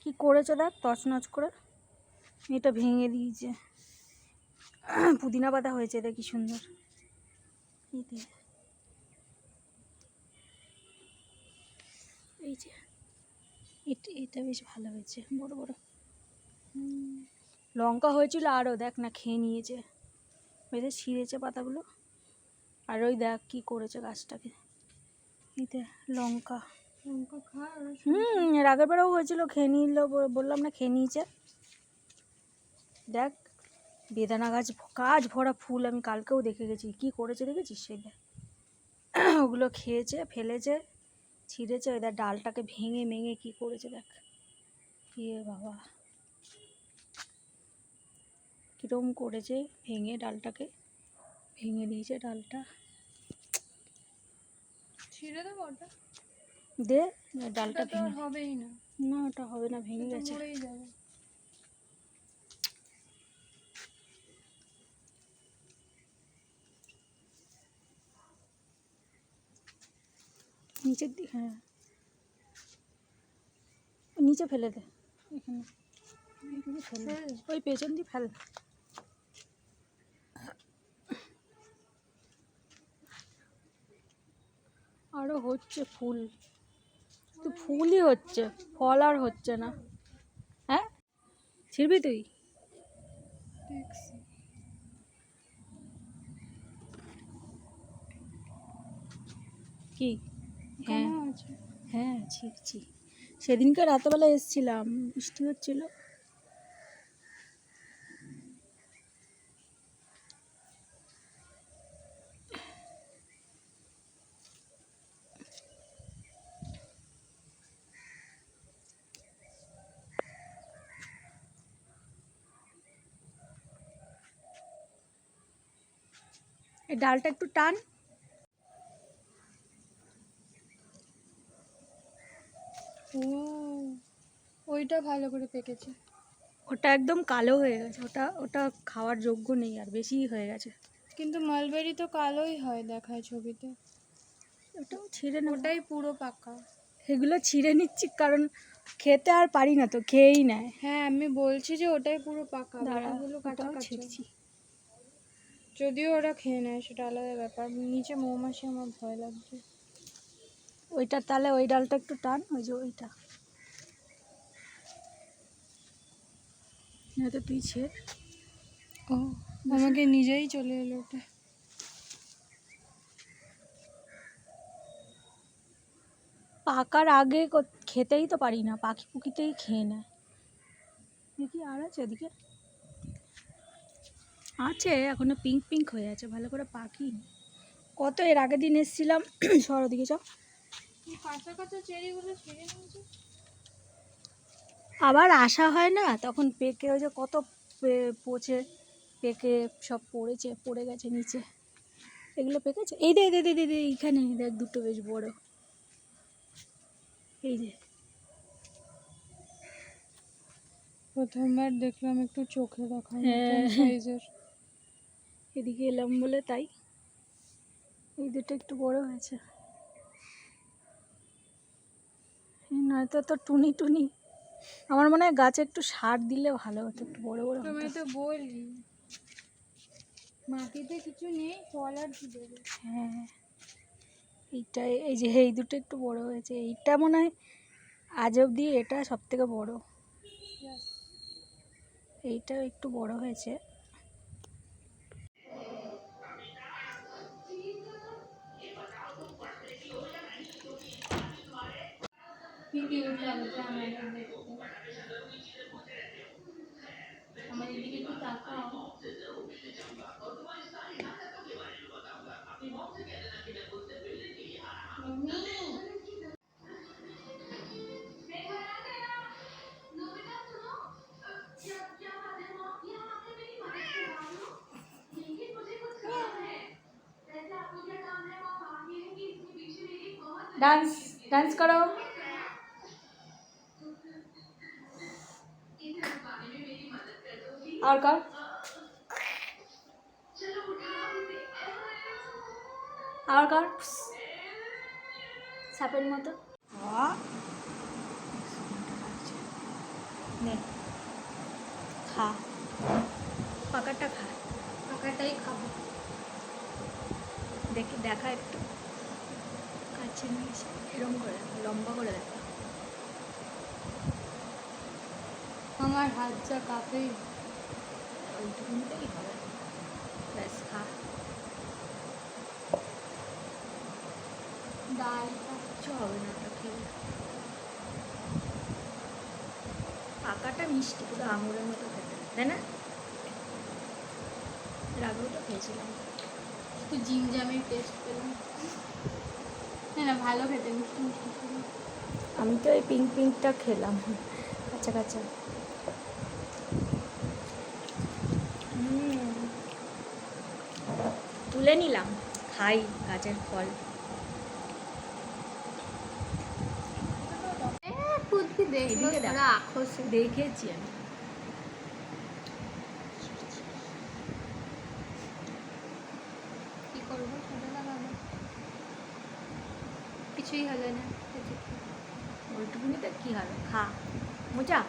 কি করেছে দেখ, তছনছ করে এটা ভেঙে দিয়েছে। পুদিনা পাতা হয়েছে দেখ কি সুন্দর। এই যে এটা বেশ ভালো হয়েছে, বড় বড়। লঙ্কা হয়েছিল আরও, দেখ না খেয়ে নিয়েছে, বেশি ছিঁড়েছে পাতাগুলো। আর ওই দেখ কি করেছে গাছটাকে। এতে লঙ্কা এর আগের বারেও হয়েছিল, খেয়ে নিল, বললাম না খেয়ে নিয়েছে। দেখ বেদানা গাছ ভরা ফুল, আমি কালকেও দেখে গেছি। কি করেছে দেখেছিস? সেই দেখ ওগুলো খেয়েছে, ফেলেছে, ছিঁড়েছে। ওই দেখ ডালটাকে ভেঙে ভেঙে কি করেছে দেখ। বাবা কিরম করেছে, ভেঙে ডালটাকে ভেঙে দিয়েছে। ডালটা ছিঁড়ে দেবো, ওটা দে, ডালটা ভেঙে হবেই না। না ওটা হবে না, ভেঙে গেছে। নিচের দিকে, হ্যাঁ নিচে ফেলে দে, এখানে ফেলে, ওই পেছন দিয়ে ফেল। আরও হচ্ছে ফুল, তো ফুলই হচ্ছে, ফল আর হচ্ছে না। হ্যাঁ ছিড়বি তুই? কি? হ্যাঁ হ্যাঁ ছিড়ছি। সেদিনকে রাতেবেলা এসছিলাম, বৃষ্টি হচ্ছিল। এই ডালটা একটু টান। ও ওইটা ভালো করে পেকেছে। ওটা একদম কালো হয়ে গেছে, ওটা ওটা খাওয়ার যোগ্য নেই, আর বেশি হয়ে গেছে। কিন্তু মালবেরি তো কালোই হয় দেখায় ছবিতে। ওটাও ছিঁড়ে না, ওটাই পুরো পাকা। এগুলো ছিঁড়ে নিচ্ছি কারণ খেতে আর পারি না তো, খেয়েই নেয়। হ্যাঁ আমি বলছি যে ওটাই পুরো পাকা, দাঁড়া বাকিগুলো কাঁচা ওটাও কাঁচা। ছিঁড়ছি। যদিও ওরা খেয়ে নেয় সেটা আলাদা ব্যাপার, নিচে মৌমাছি আমার ভয় লাগছে। ওইটা তাহলে ওই ডালটা একটু টান, ওই যে ওইটা, তো তুই ছেড়ে। ও আমাকে নিজেই চলে এলো ওটা। পাকার আগে খেতেই তো পারি না, পাখি পুকিতেই খেয়ে নেয়। দেখি আর আছে এদিকে, আছে এখনো পিঙ্ক পিঙ্ক হয়ে আছে, ভালো করে পাখি। কত এর আগের দিন এসেছিলাম, সর ওদিকে চ। কাঁচা কাঁচা চেরিগুলো ছিঁড়ে নিয়েছে। আবার আসা হয় না তখন, পেকে ওই যে কত পচে পেকে সব পড়ে গেছে নিচে। এগুলো পেকেছে, এই দে দে দে দে এইখানে দেখ দুটো বেশ বড়, এই যে। প্রথমবার দেখলাম একটু চোখে দেখা সাইজের। এদিকে এলাম বলে তাই, এই দুটো একটু বড় হয়েছে। নয়তো তো টুনি টুনি, আমার মনে হয় গাছে একটু সার দিলে ভালো হতো, একটু বড় বড় হতো। তুমি তো বলি মাটিতে কিছু নেই, ফল আর কি দেবে। হ্যাঁ এইটা, এই যে এই দুটো একটু বড় হয়েছে, এইটা মনে হয় আজ অবধি এটা সব থেকে বড়। এইটাও একটু বড় হয়েছে, কি কিউট লাগছে আমাকে দেখতে। আমার এদিকে একটু তাকাও। ডান্স ডান্স করো। আর কর। আর কর সাপের মতো। নে খা, পাকাটা খা। পাকাটাই খাবো। দেখি দেখা একটু কাছে নিয়ে এসে এরম করে লম্বা করে দেখা। আমার হাত যা কাঁপে। ওইটুকুনিতেই হবে, ব্যাস খা। ডালটা কিচ্ছু হবে না ওটা খেলে। পাকাটা মিষ্টি, পুরো আঙুরের মতো খেতে, তাই না? এর আগেও তো খেয়েছিলাম। একটু জিমজামের টেস্ট পেলাম। না না, ভালো খেতে, মিষ্টি মিষ্টি ছিল। আমি তো এই পিঙ্ক পিঙ্কটা খেলাম, কাঁচা কাঁচা। তুলে নিলাম, খাই গাছের ফল। খুদকি দেখলো এদিকে দেখ। সারা আখোশে। দেখেছি আমি। কি করবো, সাদা লাগাবো, কিছুই হলো না। ওইটুকুনিতে কী হবে, খা মোচা।